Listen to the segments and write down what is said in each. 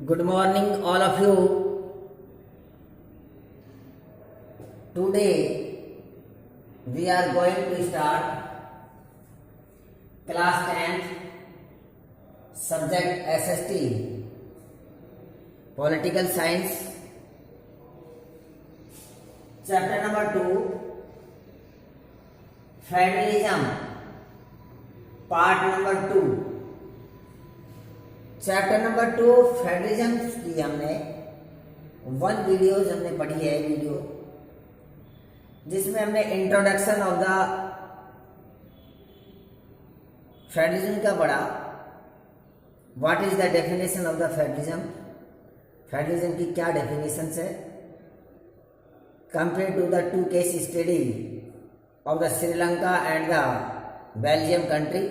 Good morning, all of you. Today we are going to start class 10th subject SST Political Science, chapter number 2 Federalism, part number 2. Chapter number 2 federalism की हमने 1 videos हमने पढ़ी है video, जिसमें हमने introduction of the federalism का पढ़ा। What is the definition of the federalism, federalism की क्या डेफिनेशन है compare to the 2 case study of the Sri Lanka and the Belgium country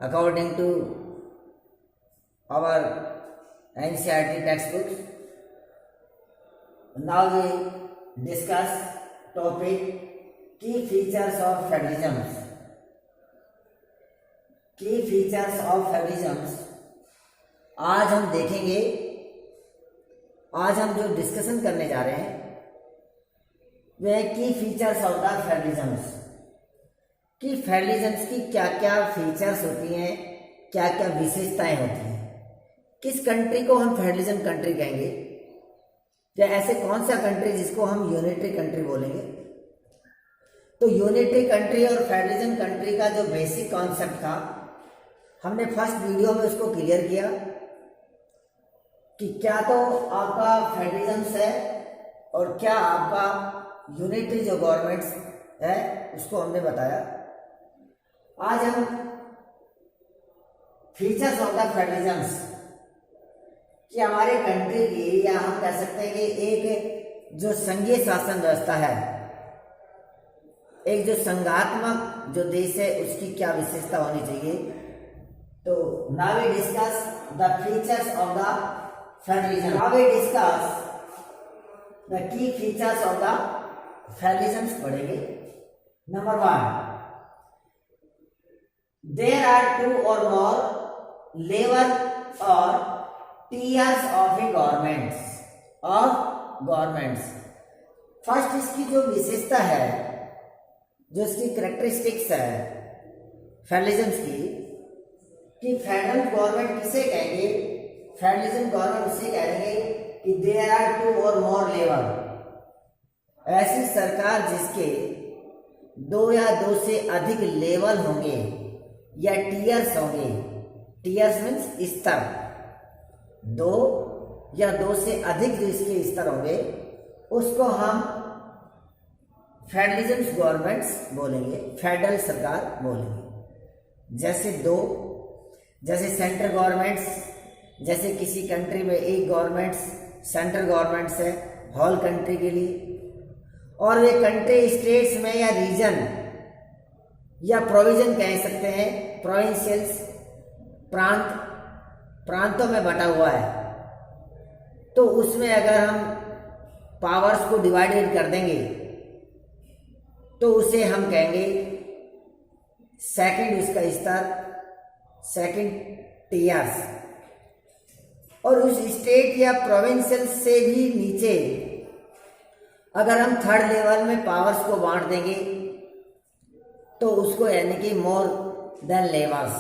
according to our NCERT textbooks. Now we discuss topic key features of federalism. Key features of federalism आज हम देखेंगे। आज हम जो discussion करने जा रहे हैं वह की फीचर्स ऑफ द फेडरलिज्म, कि फेडरलिज्म की क्या क्या फीचर्स होती हैं, क्या क्या विशेषताएं होती हैं, किस कंट्री को हम फेडरलिज्म कंट्री कहेंगे, या ऐसे कौन सा कंट्री जिसको हम यूनिटरी कंट्री बोलेंगे। तो यूनिटरी कंट्री और फेडरलिज्म कंट्री का जो बेसिक कॉन्सेप्ट था हमने फर्स्ट वीडियो में उसको क्लियर किया कि क्या तो आपका फेडरलिज्म है और क्या आपका यूनिटरी जो गवर्नमेंट्स है उसको हमने बताया। आज हम फीचर्स ऑफ द फेडरलिज्म कि हमारे कंट्री की, या हम कह सकते हैं कि एक जो संघीय शासन व्यवस्था है, एक जो संघात्मक जो देश है उसकी क्या विशेषता होनी चाहिए। तो now we discuss the features of the federalism. Now we discuss the key features of the federalism पढ़ेंगे। Number 1, there are 2 or more level और tiers of a governments. First इसकी जो विशेषता है, जो इसकी करैक्टरिस्टिक्स है फेडरलिज्म की, कि फेडरल गवर्नमेंट किसे कहेंगे, फेडरलिज्म गवर्नमेंट उसे कहेंगे कि there are 2 or more level, ऐसी सरकार जिसके 2 या 2 से अधिक लेवल होंगे या टीयर्स होंगे। टीयर्स मीन्स स्तर, 2 या 2 से अधिक जो इसके स्तर होंगे उसको हम फेडरलिज्म गवर्नमेंट्स बोलेंगे, फेडरल सरकार बोलेंगे। जैसे सेंट्रल गवर्नमेंट्स, जैसे किसी कंट्री में एक गवर्नमेंट्स सेंट्रल गवर्नमेंट्स है होल कंट्री के लिए, और वे कंट्री स्टेट्स में या रीजन या प्रोविजन कह सकते हैं, प्रोविंशियल्स प्रांतों में बटा हुआ है। तो उसमें अगर हम पावर्स को डिवाइडेड कर देंगे तो उसे हम कहेंगे सेकंड उसका स्तर, सेकंड टीयर्स। और उस स्टेट या प्रोविंशियल से भी नीचे अगर हम थर्ड लेवल में पावर्स को बांट देंगे तो उसको यानी कि मोर देन लेवल्स,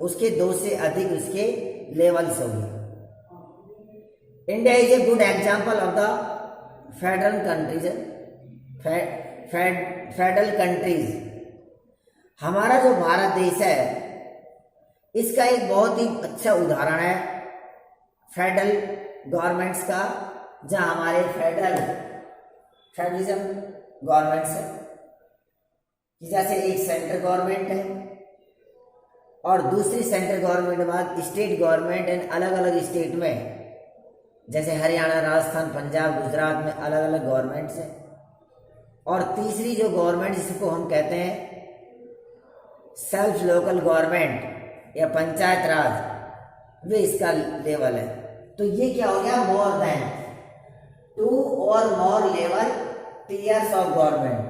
उसके 2 से अधिक उसके लेवल्स होंगे। India is a good example of the federal countries. Federal countries, हमारा जो भारत देश है इसका एक बहुत ही अच्छा उदाहरण है फेडरल गवर्नमेंट्स का, जहां हमारे फेडरलिज्म गवर्नमेंट्स है, जैसे एक सेंट्रल गवर्नमेंट है और दूसरी सेंट्रल गवर्नमेंट के बाद स्टेट गवर्नमेंट एंड अलग अलग स्टेट में, जैसे हरियाणा, राजस्थान, पंजाब, गुजरात में अलग अलग गवर्नमेंट्स हैं। और तीसरी जो गवर्नमेंट जिसको हम कहते हैं सेल्फ लोकल गवर्नमेंट या पंचायत राज, वे इसका लेवल है। तो ये क्या हो गया, more than 2 or more level tears of government.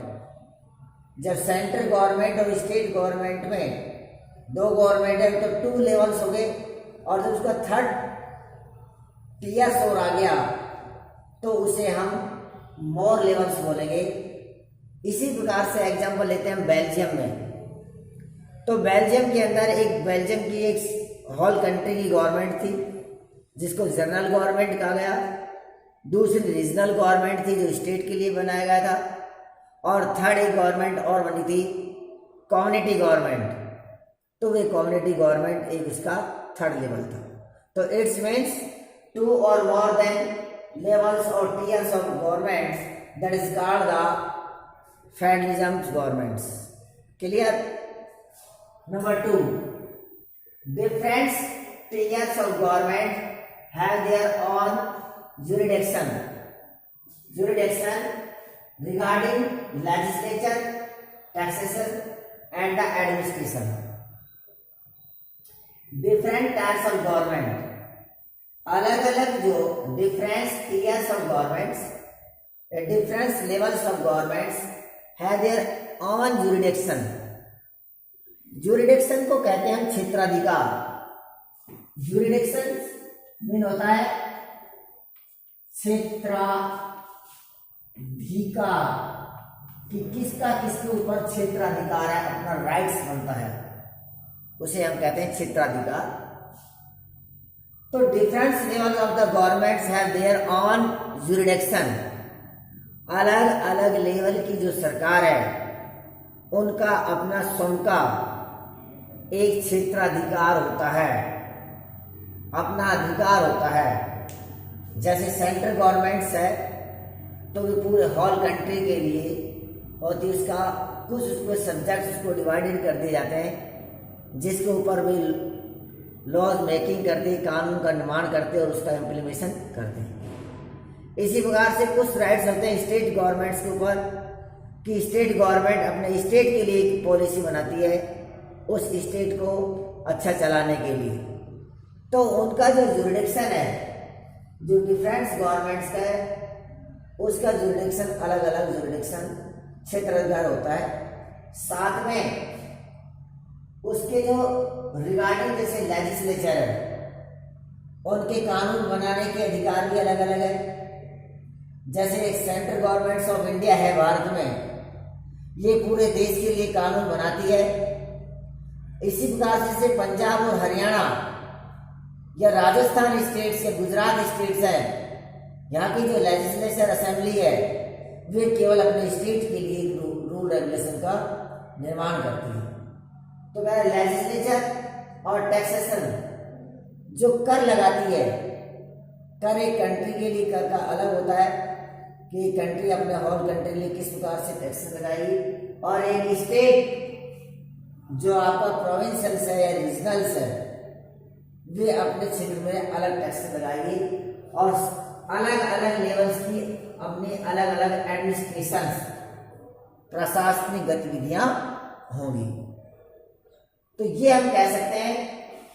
जब सेंट्रल गवर्नमेंट और स्टेट गवर्नमेंट में 2 गवर्नमेंट है तो 2 लेवल्स हो गए, और जब उसका टीयर्स और आ गया तो उसे हम मोर लेवल्स बोलेंगे। इसी प्रकार से एग्जाम्पल लेते हैं हम बेल्जियम में। तो बेल्जियम के अंदर बेल्जियम की एक होल कंट्री की गवर्नमेंट थी जिसको जनरल गवर्नमेंट कहा गया। दूसरी रीजनल गवर्नमेंट थी जो स्टेट के लिए बनाया गया था। और थर्ड एक गवर्नमेंट और बनी थी कम्युनिटी गवर्नमेंट। तो वे कम्युनिटी गवर्नमेंट एक उसका थर्ड लेवल था। तो it's means 2 or more than levels or tiers of governments, that is called the federalism governments. Clear? Number 2, different tiers of government have their own jurisdiction regarding legislature, taxation and the administration. Different types of government, अलग अलग जो difference tears of governments, difference levels of governments है there on jurisdiction. Jurisdiction को कहते हैं हम क्षेत्राधिकार। Jurisdiction mean होता है क्षेत्राधिकार, कि किसका किसके ऊपर क्षेत्राधिकार है, अपना राइट्स बनता है, उसे हम कहते हैं क्षेत्राधिकार। तो different level of the governments have their on jurisdiction. अलग अलग लेवल की जो सरकार है उनका अपना स्वयं का एक क्षेत्राधिकार होता है, अपना अधिकार होता है। जैसे सेंट्रल गवर्नमेंट्स है तो वे पूरे होल कंट्री के लिए होती, उसका कुछ उसको सब्जेक्ट्स उसको डिवाइडेड कर दिए जाते हैं जिसके ऊपर वे लॉज मेकिंग करते, कानून का निर्माण करते और उसका इम्प्लीमेशन करते हैं। इसी प्रकार से कुछ राइट्स होते हैं स्टेट गवर्नमेंट्स के ऊपर कि स्टेट गवर्नमेंट अपने स्टेट के लिए एक पॉलिसी बनाती है उस स्टेट को अच्छा चलाने के लिए। तो उनका जो जुरिडिक्शन है, जो डिफरेंट गवर्नमेंट्स का है, उसका जुरिडिक्शन अलग अलग जुरिडिक्शन क्षेत्राधिकार होता है। साथ में उसके जो रिगार्डिंग जैसे लेजिस्लेचर है, उनके कानून बनाने के अधिकार भी अलग अलग है। जैसे सेंट्रल गवर्नमेंट्स ऑफ इंडिया है भारत में, ये पूरे देश के लिए कानून बनाती है। इसी प्रकार से पंजाब और हरियाणा या राजस्थान स्टेट्स या गुजरात स्टेट्स है, यहाँ की जो लेजिस्लेचर असेंबली है वे केवल अपने स्टेट के लिए रूल रेगुलेशन का निर्माण करती है। तो क्या लेजिस्लेचर और टैक्सेशन जो कर लगाती है, कर एक कंट्री के लिए कर का अलग होता है कि कंट्री अपने होल कंट्री के लिए किस प्रकार से टैक्सेस लगाएगी, और एक स्टेट जो आपका प्रोविंशियल्स है या रीजनल्स है वे अपने क्षेत्र में अलग टैक्सेस लगाएगी और अलग अलग लेवल्स की अपनी अलग अलग एडमिनिस्ट्रेशन प्रशासनिक गतिविधियां होंगी। तो ये हम कह सकते हैं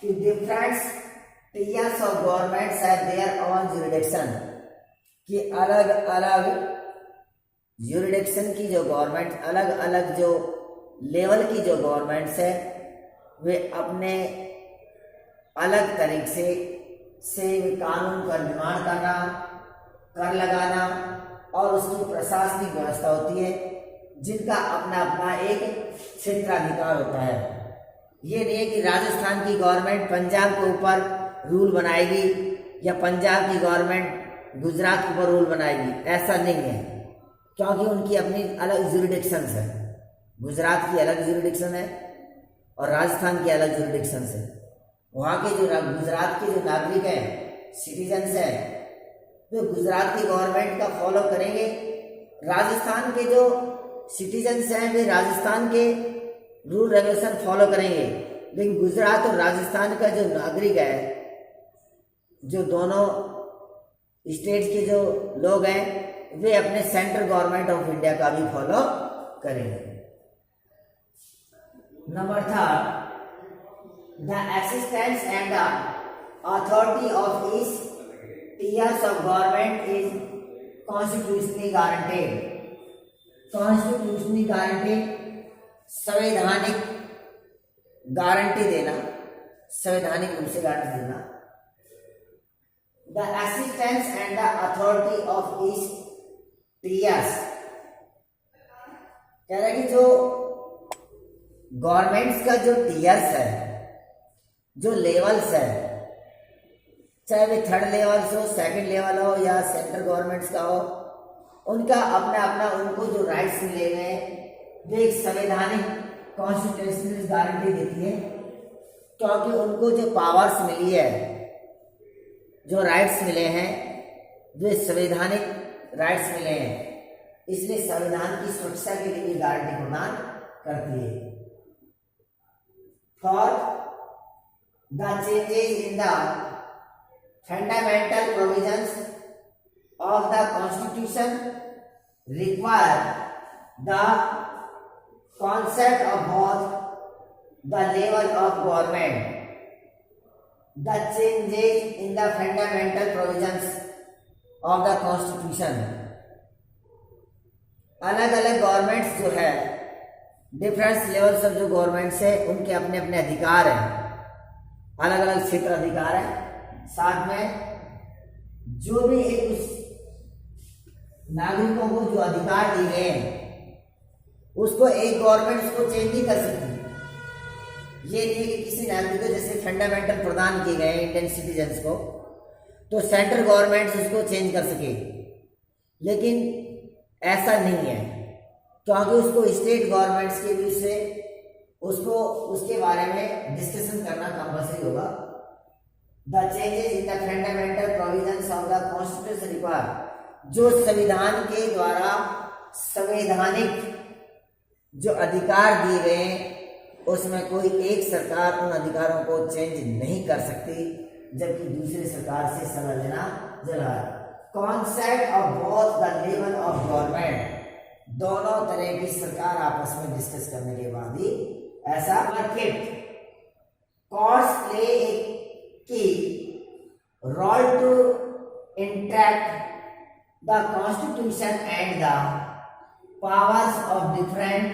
कि different tears of governments have their own jurisdiction, कि अलग अलग जुरिडिक्शन की जो गवर्नमेंट, अलग अलग जो लेवल की जो गवर्नमेंट्स है वे अपने अलग तरीके से कानून का निर्माण करना, कर लगाना और उसकी प्रशासनिक व्यवस्था होती है जिनका अपना अपना एक क्षेत्राधिकार होता है। ये नहीं है कि राजस्थान की गवर्नमेंट पंजाब के ऊपर रूल बनाएगी या पंजाब की गवर्नमेंट गुजरात के ऊपर रूल बनाएगी, ऐसा नहीं है, क्योंकि उनकी अपनी अलग जुरिडिक्शंस है। गुजरात की अलग जुरिडिक्शन है और राजस्थान की अलग जुरिडिक्शंस है। वहाँ के जो गुजरात के जो नागरिक हैं, सिटीजन्स हैं, वे गुजरात की गवर्नमेंट का फॉलो करेंगे। राजस्थान के जो सिटीजन्स हैं वे राजस्थान के रूल रेगुलेशन फॉलो करेंगे। लेकिन गुजरात और राजस्थान का जो नागरिक है, जो दोनों स्टेट के जो लोग हैं, वे अपने सेंट्रल गवर्नमेंट ऑफ इंडिया का भी फॉलो करेंगे। Number 3, the existence and the authority of each tiers of government is constitutionally guaranteed. Constitutionally guaranteed, संवैधानिक गारंटी देना, संवैधानिक रूप से गारंटी देना। The assistance and the authority of each tears. कह रहा है कि जो गवर्नमेंट्स का जो टीयर्स है, जो लेवल्स है, चाहे वे थर्ड लेवल हो, सेकंड लेवल हो या सेंट्रल गवर्नमेंट्स का हो, उनका अपना अपना उनको जो राइट्स मिले हुए हैं वे एक संवैधानिक कॉन्स्टिट्यूशनल गारंटी देती है, क्योंकि उनको जो पावर्स मिली है, जो राइट्स मिले हैं वे संवैधानिक राइट्स मिले हैं, इसलिए संविधान की सुरक्षा के लिए गारंटी प्रदान करती है। For the changes in the fundamental provisions of the constitution require the concept of both the level of government. The changes in the fundamental provisions of the constitution, अलग अलग गवर्नमेंट्स जो है, डिफरेंट लेवल्स ऑफ जो governments है उनके अपने अपने अधिकार हैं, अलग अलग क्षेत्र अधिकार है। साथ में जो भी एक उस नागरिकों को जो अधिकार दिए गए हैं उसको एक गवर्नमेंट उसको चेंज नहीं कर सकती। ये नहीं कि किसी नागरिक को जैसे फंडामेंटल प्रदान किए गए इंडियन सिटीजन्स को, तो सेंट्रल गवर्नमेंट उसको चेंज कर सके, लेकिन ऐसा नहीं है, क्योंकि उसको स्टेट गवर्नमेंट्स के बीच से उसको उसके बारे में डिस्कशन करना कंपल्सरी होगा। The changes in the fundamental provisions of the constitution require, जो संविधान के द्वारा संवैधानिक जो अधिकार दिए गए हैं उसमें कोई एक सरकार उन अधिकारों को चेंज नहीं कर सकती, जबकि दूसरी सरकार से सलाह लेना जरूरी है। Concept of both the level of government, दोनों तरह की सरकार आपस में डिस्कस करने के बाद ही ऐसा courts play a key role to interact the constitution and the powers of different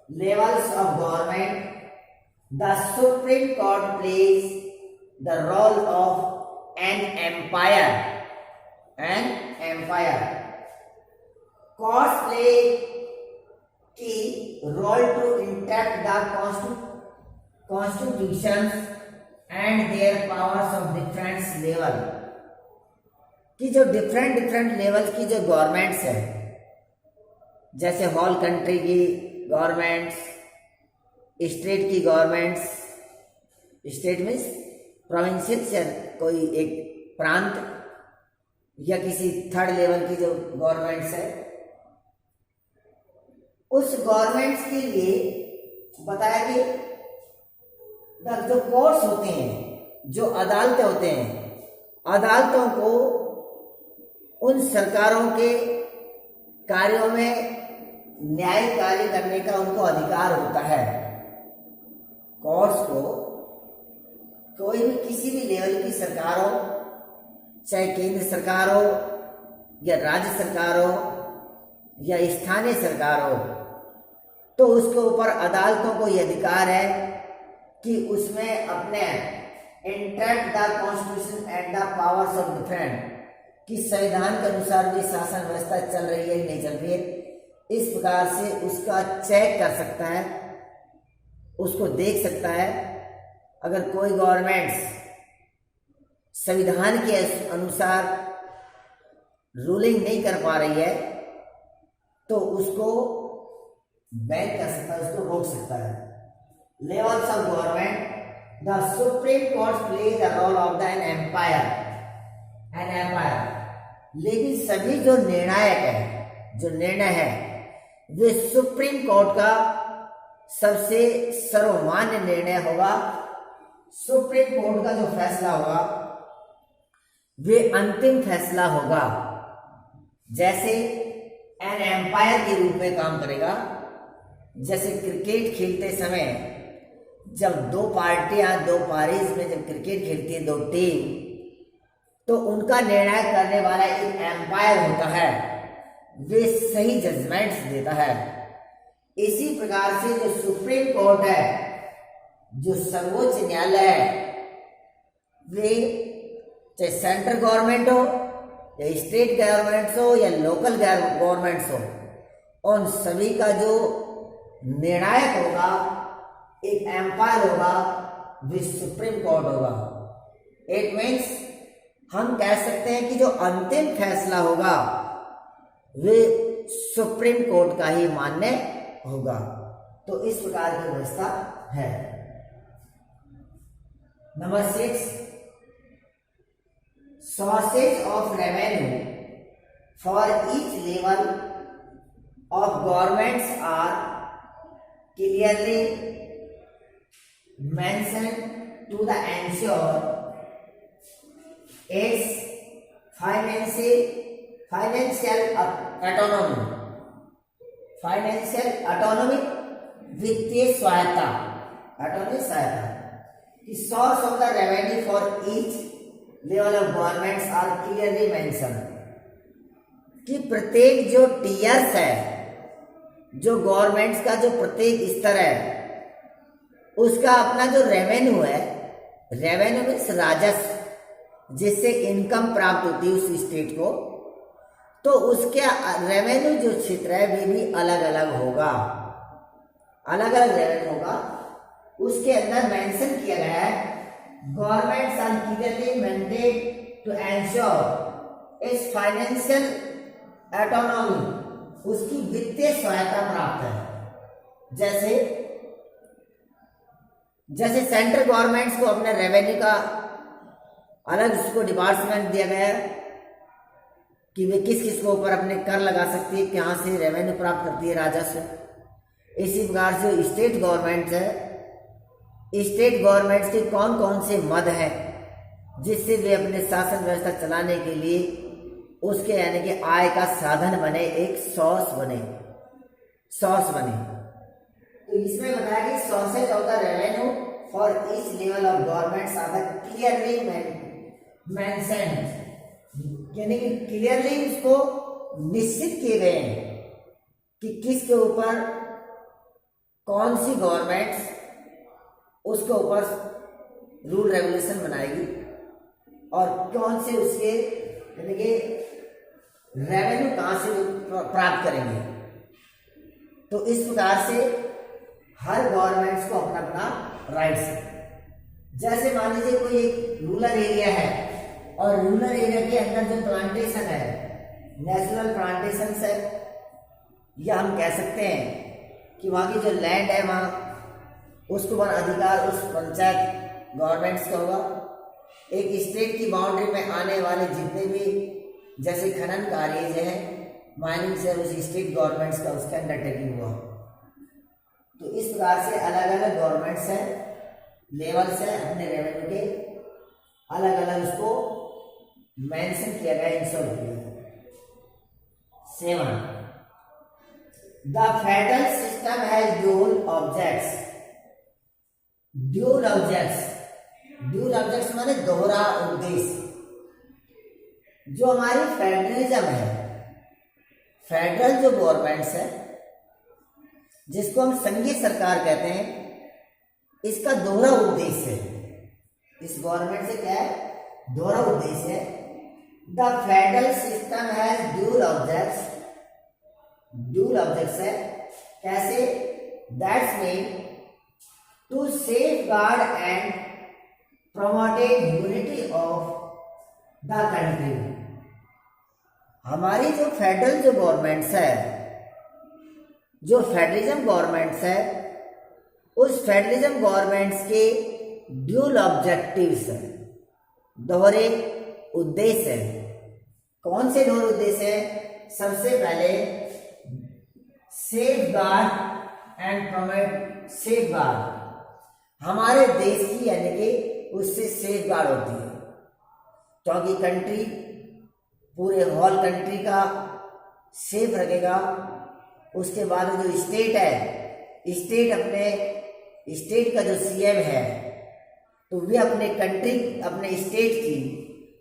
levels of government. The Supreme Court plays the role of an empire. Courts play key role to interact the constitutions and their powers of different level. कि जो different level की जो governments है, जैसे whole country की governments, state की governments, state means provincial से कोई एक प्रांत या किसी थर्ड लेवल की जो गवर्नमेंट्स है, उस गवर्नमेंट्स के लिए बताया कि जो कोर्ट्स होते हैं, जो अदालतें होते हैं, अदालतों को उन सरकारों के कार्यों में न्याय कार्य करने का उनको अधिकार होता है। कोर्ट्स को कोई भी किसी भी लेवल की सरकार हो, चाहे केंद्र सरकार हो या राज्य सरकार हो या स्थानीय सरकार हो, तो उसके ऊपर अदालतों को यह अधिकार है कि उसमें अपने interact the constitution and the powers of different, कि संविधान के अनुसार भी शासन व्यवस्था चल रही है नहीं चल रही है, इस प्रकार से उसका चेक कर सकता है, उसको देख सकता है। अगर कोई गवर्नमेंट्स संविधान के अनुसार रूलिंग नहीं कर पा रही है तो उसको बैन कर सकता है, उसको रोक सकता है। Levels of government, the Supreme Court play the role of the an umpire. लेकिन सभी जो निर्णायक है, जो निर्णय है, वे सुप्रीम कोर्ट का सबसे सर्वमान्य निर्णय होगा। सुप्रीम कोर्ट का जो फैसला होगा वे अंतिम फैसला होगा। जैसे एन एम्पायर के रूप में काम करेगा। जैसे क्रिकेट खेलते समय जब दो पार्टियां, दो पारीज में जब क्रिकेट खेलती है, दो टीम, तो उनका निर्णय करने वाला एक एम्पायर होता है, वे सही जजमेंट्स देता है। इसी प्रकार से जो सुप्रीम कोर्ट है, जो सर्वोच्च न्यायालय है, वे चाहे सेंट्रल गवर्नमेंट हो या स्टेट गवर्नमेंट्स हो या लोकल गवर्नमेंट्स हो, उन सभी का जो निर्णायक होगा एक एम्पायर होगा, जो सुप्रीम कोर्ट होगा। इट मीन्स हम कह सकते हैं कि जो अंतिम फैसला होगा वे सुप्रीम कोर्ट का ही मान्य होगा। तो इस प्रकार की व्यवस्था है। Number 6, sources of revenue for each level of governments are clearly mentioned to the ensure its financial autonomy, वित्तीय सहायता, The source of the revenue for each level of governments are clearly mentioned, कि प्रत्येक जो tears है, जो governments का जो प्रत्येक स्तर है, उसका अपना जो रेवेन्यू है, रेवेन्यू मीन्स राजस्व, जिससे इनकम प्राप्त होती है उस स्टेट को, तो उसके रेवेन्यू जो क्षेत्र है वे भी अलग अलग होगा, अलग अलग रेवेन्यू होगा। उसके अंदर मेंशन किया गया है governments are clearly mandated to ensure its financial autonomy, उसकी वित्तीय सहायता प्राप्त है। जैसे सेंट्रल गवर्नमेंट्स को अपने रेवेन्यू का अलग उसको डिपार्टमेंट दिया गया है कि वे किस किस को ऊपर अपने कर लगा सकती है, कहाँ से रेवेन्यू प्राप्त करती है, राजस्व। इसी प्रकार से स्टेट गवर्नमेंट्स है, स्टेट गवर्नमेंट्स के कौन कौन से मद हैं जिससे वे अपने शासन व्यवस्था चलाने के लिए उसके यानी कि आय का साधन बने, एक सोर्स बने। तो इसमें बताया कि sources of the revenue for each level of governments are clearly mentioned, यानी कि क्लियरली उसको निश्चित किए गए हैं कि किसके ऊपर कौन सी गवर्नमेंट्स उसके ऊपर रूल रेगुलेशन बनाएगी और कौन से उसके यानी कि रेवेन्यू कहाँ से प्राप्त करेंगे। तो इस प्रकार से हर गवर्नमेंट्स को अपना अपना राइट्स है। जैसे मान लीजिए कोई एक रूरल एरिया है और रूरल एरिया के अंदर जो प्लांटेशन है, नेशनल प्लांटेशन है, या हम कह सकते हैं कि वहाँ की जो लैंड है वहाँ उसको वन अधिकार उस पंचायत गवर्नमेंट्स का होगा। एक स्टेट की बाउंड्री में आने वाले जितने भी जैसे खनन कार्य जो है, माइनिंग से, उस स्टेट गवर्नमेंट्स का उसका अंडरटेकिंग हुआ। तो इस प्रकार से अलग अलग गवर्नमेंट्स हैं, लेवल्स हैं, अपने रेवेन्यू के अलग अलग उसको मेंशन किया गया, इंश्योर किया गया। 7, the federal system has dual objects. Dual objects माने दोहरा उद्देश्य। जो हमारी फेडरलिज्म है, फेडरल जो गवर्नमेंट्स है जिसको हम संघीय सरकार कहते हैं, इसका दोहरा उद्देश्य है। इस गवर्नमेंट से क्या है, दोहरा उद्देश्य है। The federal system has dual objects. Dual objects है कैसे, that's mean to safeguard and promote unity of the country। हमारी जो फेडरल जो गवर्नमेंट्स है, जो फेडरलिज्म गवर्नमेंट्स है, उस फेडरलिज्म गवर्नमेंट्स के ड्यूल ऑब्जेक्टिव्स है, दोहरे उद्देश्य है। कौन से दोहरे उद्देश्य है? सबसे पहले सेफगार्ड एंड प्रोमोट। सेफगार्ड हमारे देश की यानी कि उससे सेफ गार्ड होती है, क्योंकि कंट्री पूरे होल कंट्री का सेफ रखेगा। उसके बाद जो स्टेट है, स्टेट अपने स्टेट का जो सीएम है तो वे अपने कंट्री, अपने स्टेट की,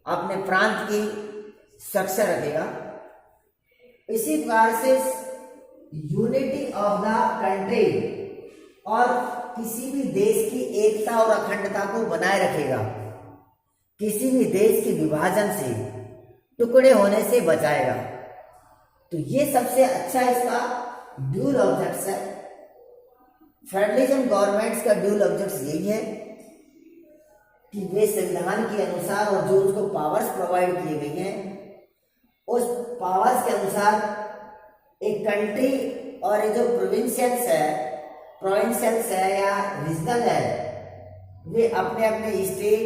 अपने प्रांत की सुरक्षा रखेगा। इसी प्रकार से यूनिटी ऑफ द कंट्री और किसी भी देश की एकता और अखंडता को बनाए रखेगा। किसी भी देश के विभाजन से, टुकड़े होने से बचाएगा। तो ये सबसे अच्छा इसका ड्यूल ऑब्जेक्ट्स है। फेडरलिज्म गवर्नमेंट्स का ड्यूल ऑब्जेक्ट्स यही है कि वे संविधान के अनुसार और जो उसको पावर्स प्रोवाइड किए गए हैं उस पावर्स के अनुसार एक कंट्री और ये जो प्रोविंशियल्स है या रीजनल है, वे अपने अपने स्टेट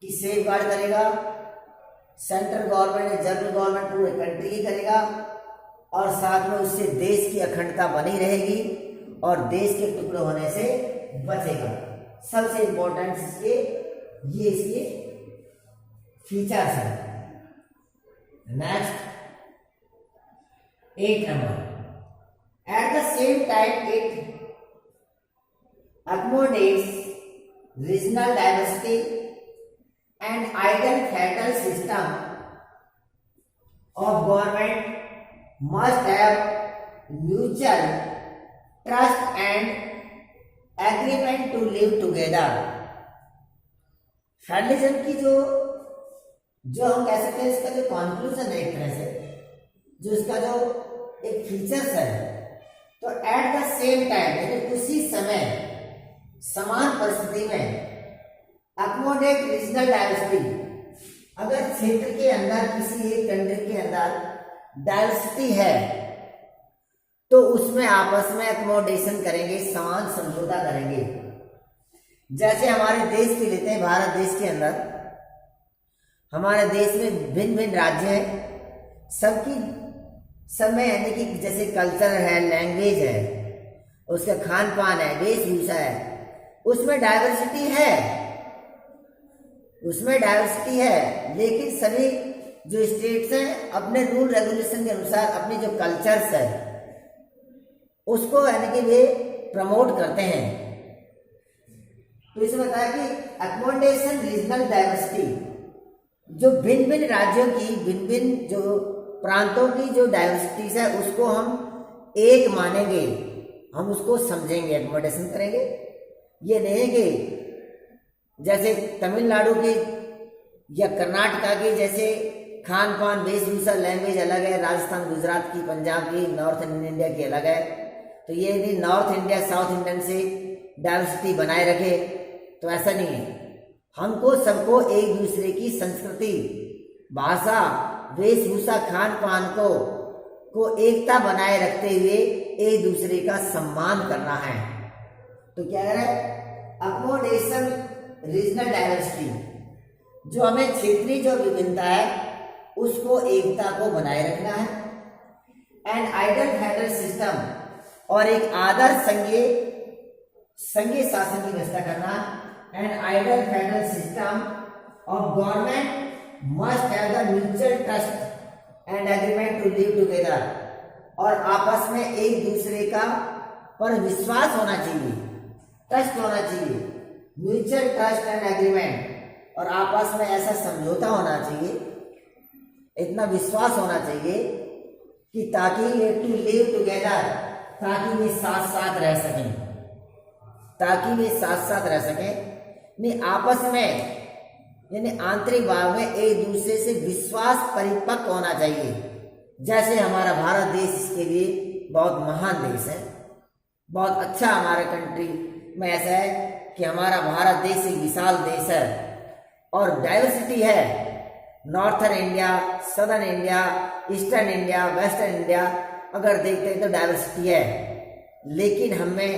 की सेफ गार्ड करेगा। सेंट्रल गवर्नमेंट या जनरल गवर्नमेंट पूरे कंट्री की करेगा और साथ में उससे देश की अखंडता बनी रहेगी और देश के टुकड़े होने से बचेगा। सबसे इंपॉर्टेंट इसके फीचर्स हैं। Next 8 number, at the same time it accommodates regional diversity and ideal federal system of government must have mutual trust and agreement to live together। Federalism की जो हम कह सकते हैं इसका जो कॉन्क्लूजन है, एक तरह से जो इसका जो एक फीचर्स है, तो एट द सेम टाइम यानी उसी समय समान परिस्थिति में अकोमोडेट रीजनल डाइवर्सिटी। अगर क्षेत्र के अंदर किसी एक कंट्री के अंदर डाइवर्सिटी है तो उसमें आपस में अकोमोडेशन करेंगे, समान समझौता करेंगे। जैसे हमारे देश के लेते हैं, भारत देश के अंदर हमारे देश में भिन्न भिन्न राज्य हैं, सब में यानी कि जैसे कल्चर है, लैंग्वेज है, उसका खान पान है, वेशभूषा है, उसमें डाइवर्सिटी है, लेकिन सभी जो स्टेट्स हैं अपने रूल रेगुलेशन के अनुसार अपनी जो कल्चर्स है उसको यानी कि वे प्रमोट करते हैं। तो इसमें बताया कि अकोमोडेशन रीजनल डाइवर्सिटी, जो भिन्न भिन्न राज्यों की, भिन्न भिन्न जो प्रांतों की जो डाइवर्सिटीज है उसको हम एक मानेंगे, हम उसको समझेंगे, अकोमोडेशन करेंगे। ये नहीं कि जैसे तमिलनाडु की या कर्नाटका की जैसे खान पान, वेशभूषा, लैंग्वेज अलग है, राजस्थान, गुजरात की, पंजाब की, नॉर्थ इंडिया की अलग है, तो ये यदि नॉर्थ इंडिया साउथ इंडियन से डाइवर्सिटी बनाए रखे तो ऐसा नहीं है। हमको सबको एक दूसरे की संस्कृति, भाषा, वेशभूषा, खान पान को एकता बनाए रखते हुए एक दूसरे का सम्मान करना है। तो क्या कह रहा है, अकोमोडेशन रीजनल डाइवर्सिटी, जो हमें क्षेत्रीय जो विभिन्नता है उसको, एकता को बनाए रखना है। एंड आइडियल फेडरल सिस्टम, और एक आदर्श संघीय शासन की व्यवस्था करना। And ideal federal system of government must have the mutual trust and agreement to live together, और आपस में एक दूसरे का पर विश्वास होना चाहिए, ट्रस्ट होना चाहिए, म्यूचुअल ट्रस्ट एंड एग्रीमेंट, और आपस में ऐसा समझौता होना चाहिए, इतना विश्वास होना चाहिए कि ताकि ये टू लिव टुगेदर, ताकि वे साथ साथ रह सकें, नहीं आपस में यानी आंतरिक भाव में एक दूसरे से विश्वास परिपक्व होना चाहिए। जैसे हमारा भारत देश इसके लिए बहुत महान देश है, बहुत अच्छा हमारे कंट्री में ऐसा है कि हमारा भारत देश एक विशाल देश है और डाइवर्सिटी है। Northern India, southern India, eastern India, western India अगर देखते हैं तो डाइवर्सिटी है, लेकिन हमें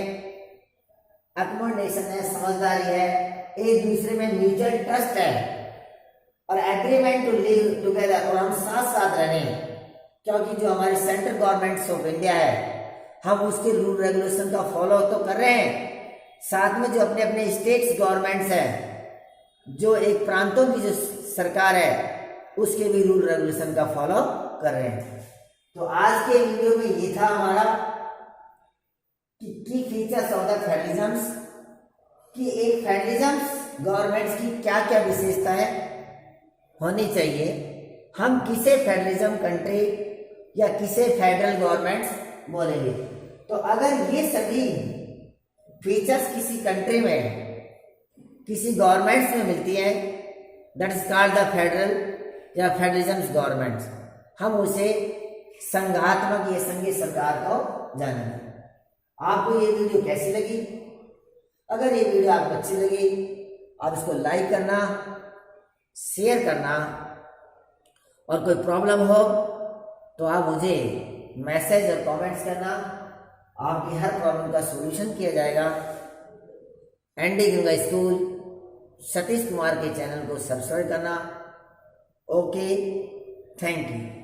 अकोमोडेशन है, समझदारी है, एक दूसरे में म्यूचुअल ट्रस्ट है और एग्रीमेंट टू लिव टुगेदर, और हम साथ साथ रहें, क्योंकि जो हमारी सेंट्रल गवर्नमेंट ऑफ इंडिया है हम उसके रूल रेगुलेशन का फॉलो तो कर रहे हैं, साथ में जो अपने अपने स्टेट्स गवर्नमेंट्स हैं, जो एक प्रांतों की जो सरकार है उसके भी रूल रेगुलेशन का फॉलो कर रहे हैं। तो आज के वीडियो में ये था हमारा की फीचर्स ऑफ द फेडरलिज्म, कि एक फेडरलिज्म गवर्नमेंट्स की क्या क्या विशेषताएं होनी चाहिए, हम किसे फेडरलिज्म कंट्री या किसे फेडरल गवर्नमेंट्स बोलेंगे। तो अगर ये सभी फीचर्स किसी कंट्री में, किसी गवर्नमेंट्स में मिलती हैं that is called the federal या फेडरलिज्म गवर्नमेंट, हम उसे संघात्मक या संघीय सरकार को जानेंगे। आपको ये वीडियो कैसी लगी? अगर ये वीडियो आपको अच्छी लगी आप इसको लाइक करना, शेयर करना, और कोई प्रॉब्लम हो तो आप मुझे मैसेज और कमेंट्स करना, आपकी हर प्रॉब्लम का सॉल्यूशन किया जाएगा। एनडी गंगा स्कूल सतीश कुमार के चैनल को सब्सक्राइब करना। Okay, thank you.